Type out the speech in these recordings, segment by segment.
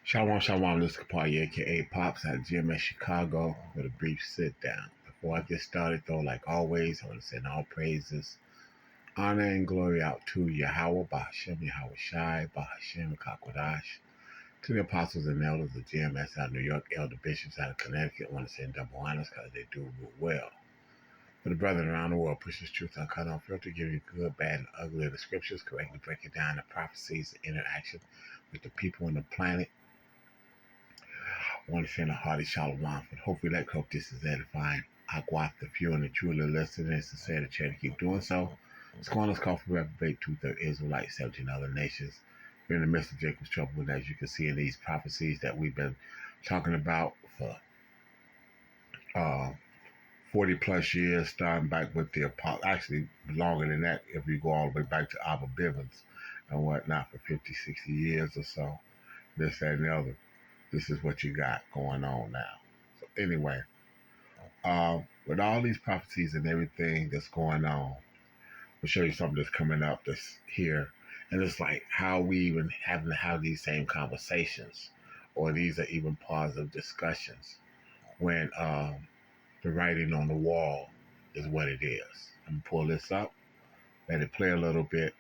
Shalom, shalom, this is Kapari, aka Pops at GMS Chicago with a brief sit down. Before I get started, though, like always, I want to send all praises, honor, and glory out to Yahweh, Bahashem, Yahweh Shai, Bahashem, Kakwadash, to the apostles and elders of GMS out of New York, elder bishops out of Connecticut. I want to send double honors because they do rule well. For the brethren around the world, push this truth uncut, unfiltered, give you good, bad, and ugly of the scriptures, correctly break it down, the prophecies, the interaction with the people on the planet. I want to send a hearty shalom. And hopefully, hope this is edifying. I got the few and the truly listening and sincere to try to keep doing so. Scorners call for reprobate, 2/3 Israelites, 17 other nations. We're in the midst of Jacob's trouble, and as you can see in these prophecies that we've been talking about for uh, 40 plus years, starting back with the apostle, actually longer than that if you go all the way back to Abba Bivens and whatnot for 50, 60 years or so. This, that, and the other. This is what you got going on now. So anyway, with all these prophecies and everything that's going on, I'll show you something that's coming up that's here. And it's like how we even having to have these same conversations, or these are even positive discussions when the writing on the wall is what it is. I'm gonna pull this up, let it play a little bit,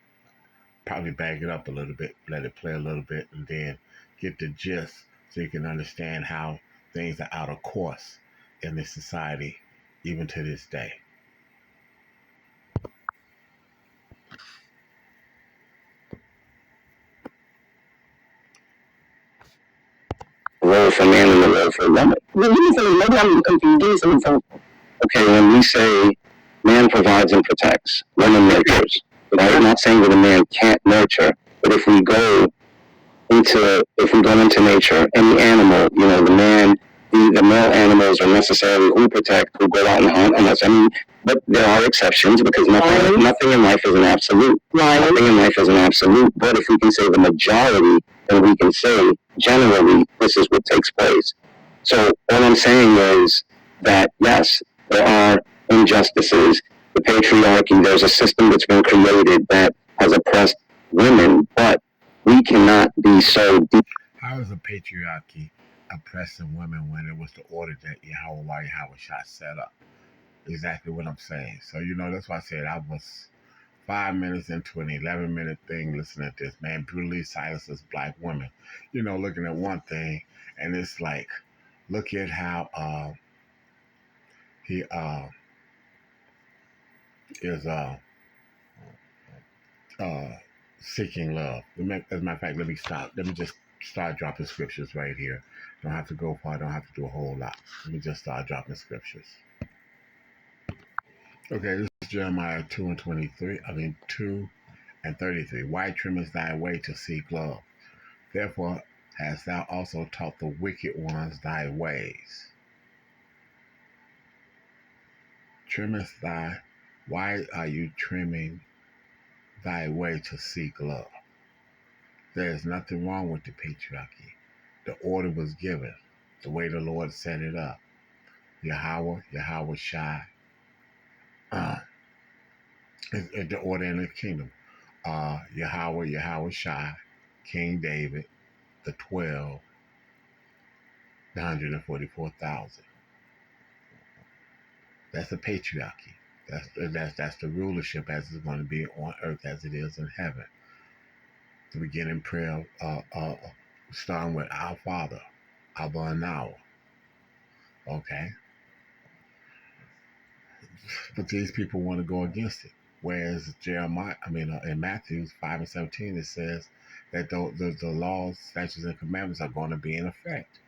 probably back it up a little bit, let it play a little bit, and then get the gist so you can understand how things are out of course in this society, even to this day. Role for man and the role for woman. Well, give me something. Maybe I'm confused. Give me some info. Okay, when we say man provides and protects, woman nurtures. Right? I'm not saying that a man can't nurture, but if we go into nature, any animal, the male animals are necessarily who protect, who go out and hunt, but there are exceptions because nothing in life is an absolute. Nothing in life is an absolute, but if we can say the majority, then we can say generally this is what takes place. So what I'm saying is that yes, there are injustices, the patriarchy, there's a system that's been created that has oppressed women, but we cannot be so deep. How is the patriarchy oppressing women when it was the order that Yahweh Shah set up? Exactly what I'm saying. So, that's why I said I was 5 minutes into an 11-minute thing listening to this man brutally silences black women. Looking at one thing, and it's like, look at how he is uh, seeking love. As a matter of fact, let me stop. Let me just start dropping scriptures right here. Don't have to go far. Don't have to do a whole lot. Let me just start dropping scriptures. Okay, this is Jeremiah 2 and 23. 2 and 33. Why trimmest thy way to seek love? Therefore hast thou also taught the wicked ones thy ways. Trimmest thy, why are you trimming thy way to seek love? There is nothing wrong with the patriarchy. The order was given, the way the Lord set it up. Yahweh Shai, is the order in the kingdom. Yahweh Shai, King David, the 12, the 144,000. That's the patriarchy. That's the rulership as it's going to be on earth as it is in heaven. The beginning prayer, starting with our Father, Abba and Now. Okay, but these people want to go against it. Whereas in Matthew 5 and 17, it says that the laws, statutes, and commandments are going to be in effect.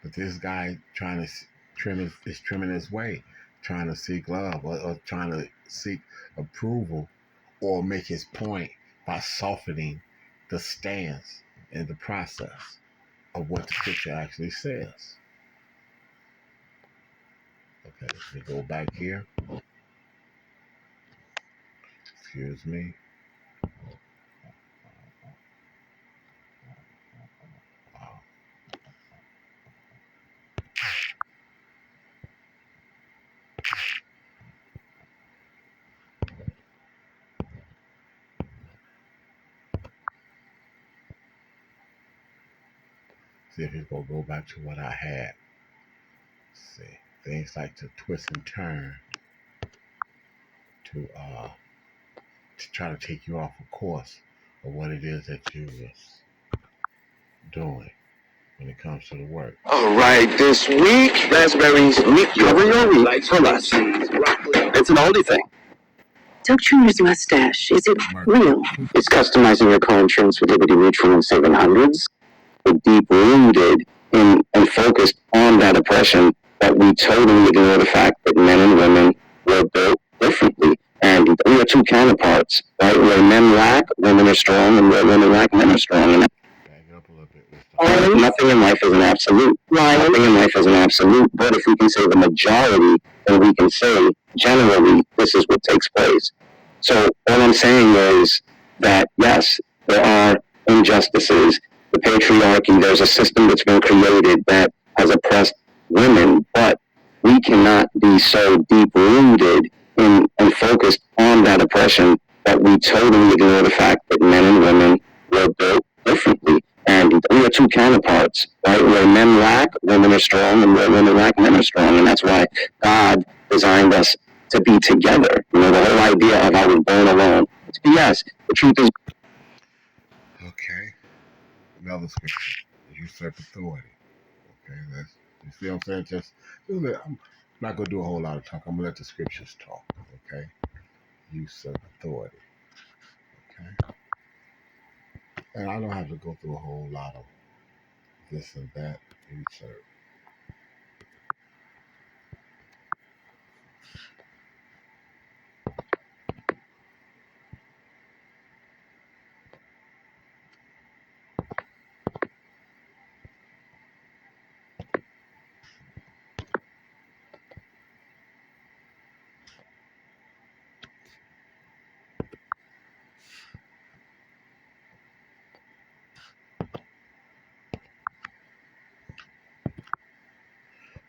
But this guy trying to trimming his way, trying to seek love or trying to seek approval or make his point by softening the stance in the process of what the scripture actually says. Okay, let me go back here. Excuse me. See if it's gonna go back to what I had. See, things like to twist and turn to try to take you off of course of what it is that you was doing when it comes to the work. All right, this week, Raspberries, we cover your week for less. It's an oldie thing. Doug Jr.'s mustache, is it real? It's customizing your car insurance with Liberty Mutual and saving hundreds. We're deep rooted in and focused on that oppression that we totally ignore the fact that men and women were built differently. And we are two counterparts, right? Where men lack, women are strong, and where women lack, men are strong. And Back it up a little bit. nothing in life is an absolute. Nothing in life is an absolute. But if we can say the majority, then we can say generally this is what takes place. So all I'm saying is that yes, there are injustices. The patriarchy, there's a system that's been created that has oppressed women, but we cannot be so deep rooted in and focused on that oppression that we totally ignore the fact that men and women were built differently. And we are two counterparts, right? Where men lack, women are strong, and where women lack, men are strong. And that's why God designed us to be together. You know, the whole idea of I was born alone. It's BS. The truth is. Okay. Another scripture. Usurp authority. Okay, you see what I'm saying? Just I'm not gonna do a whole lot of talk. I'm gonna let the scriptures talk. Okay. Usurp authority. Okay. And I don't have to go through a whole lot of this and that. Usurp.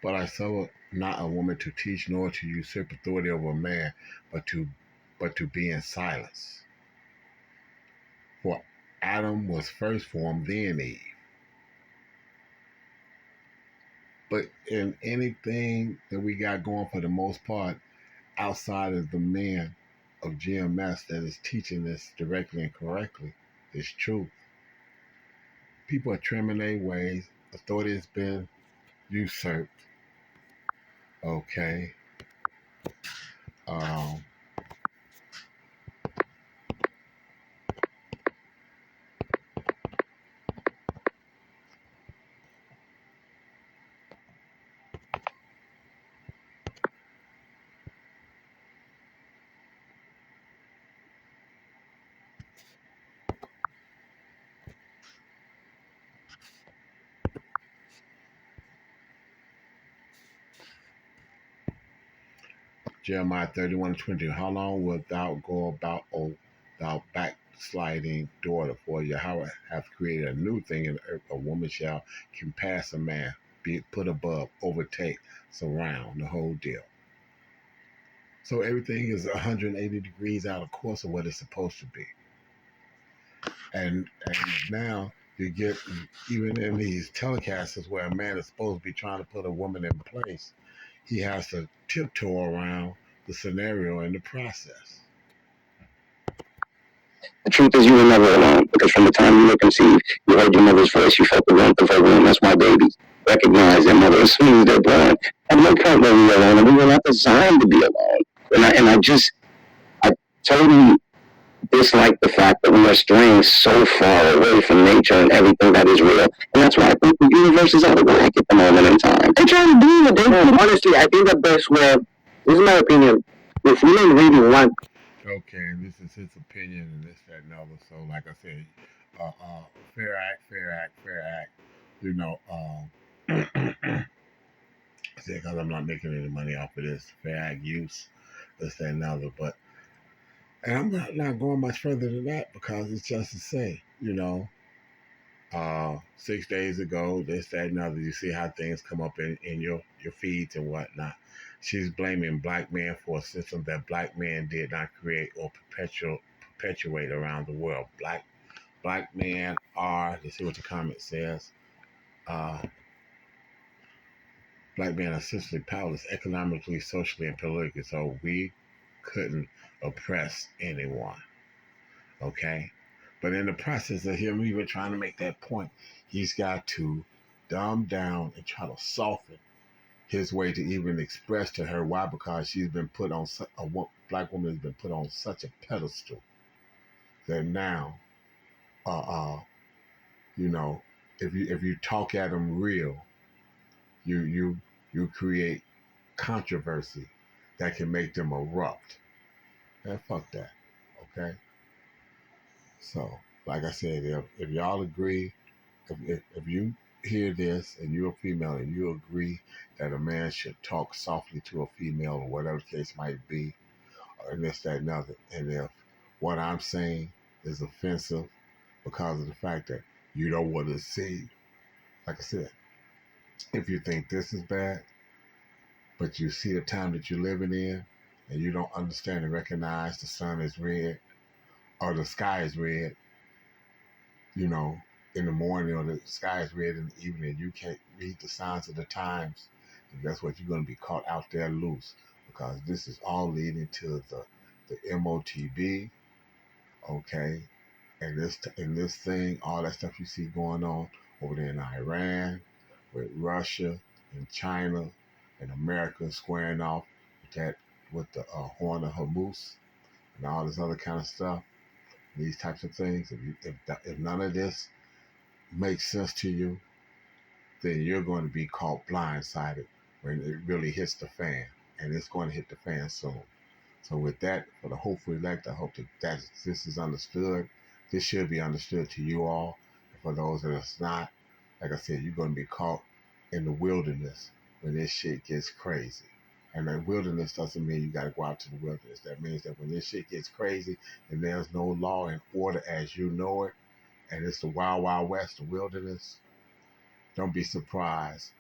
But I suffer not a woman to teach nor to usurp authority over a man, but to be in silence. For Adam was first formed, then Eve. But in anything that we got going for the most part, outside of the men of GMS that is teaching this directly and correctly, is truth. People are trimming their ways. Authority has been usurped. Okay. Um, Jeremiah 31:20. How long wilt thou go about, O thou backsliding daughter? For Yahweh hath created a new thing in the earth. A woman shall compass a man, be put above, overtake, surround, the whole deal. So everything is 180 degrees out of course of what it's supposed to be. And now you get, even in these telecasts where a man is supposed to be trying to put a woman in place, he has to tiptoe around the scenario in the process. The truth is you were never alone, because from the time you were conceived, you heard your mother's voice, you felt the warmth of her womb. That's why babies recognize their mother as soon as they're born. At no point were we alone, and we were not designed to be alone. I totally dislike the fact that we are straying so far away from nature and everything that is real. And that's why I think the universe is out of whack at the moment in time. They're trying to do what they want. Honestly, I think the best way, this is my opinion, if we don't really want. Okay, and this is his opinion and this, that, and other. So, like I said, fair act, fair act, fair act. You know, because I'm not making any money off of this. Fair act use, this, that, and other. But, and I'm not going much further than that because it's just to say, 6 days ago, this, that, and other. You see how things come up in your feeds and whatnot. She's blaming black men for a system that black men did not create or perpetuate around the world. Black men are, let's see what the comment says. black men are essentially powerless economically, socially, and politically, so we couldn't oppress anyone. Okay? But in the process of him even trying to make that point, he's got to dumb down and try to soften his way to even express to her why, because she's been put on black woman has been put on such a pedestal that now, uh, uh, you know, if you talk at them real, you create controversy that can make them erupt. And fuck that. Okay. So, like I said, if y'all agree, if you hear this and you're a female and you agree that a man should talk softly to a female or whatever the case might be, and this, that, and other, and if what I'm saying is offensive because of the fact that you don't want to see, like I said, if you think this is bad, but you see the time that you're living in and you don't understand and recognize the sun is red or the sky is red, you know, in the morning, or the sky is red in the evening, you can't read the signs of the times, and guess what? You're going to be caught out there loose, because this is all leading to the MOTB, okay? And this thing, all that stuff you see going on over there in Iran, with Russia and China and America squaring off with the Horn of Hormuz and all this other kind of stuff. These types of things. If none of this makes sense to you, then you're going to be caught blindsided when it really hits the fan, and it's going to hit the fan soon. So with that, for the hopeful elect, I hope that this is understood. This should be understood to you all. And for those that it's not, like I said, you're going to be caught in the wilderness when this shit gets crazy. And the wilderness doesn't mean you got to go out to the wilderness. That means that when this shit gets crazy and there's no law and order as you know it, and it's the wild, wild west, the wilderness, don't be surprised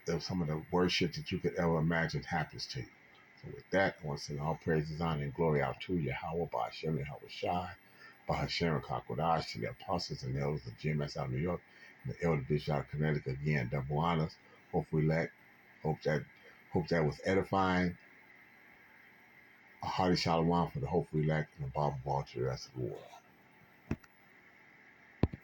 if some of the worst shit that you could ever imagine happens to you. So with that, I want to send all praises, honor, and glory out to Yahweh, Ba'Shem, Yahweh Shai, Ba'Shem, Kakodash, to the apostles and elders of GMS out of New York, and the elder bishop out of Connecticut. Again, double honors. Hopefully, hope that was edifying. A hearty shalom for the hopefully elect and a Bible ball to the rest of the world.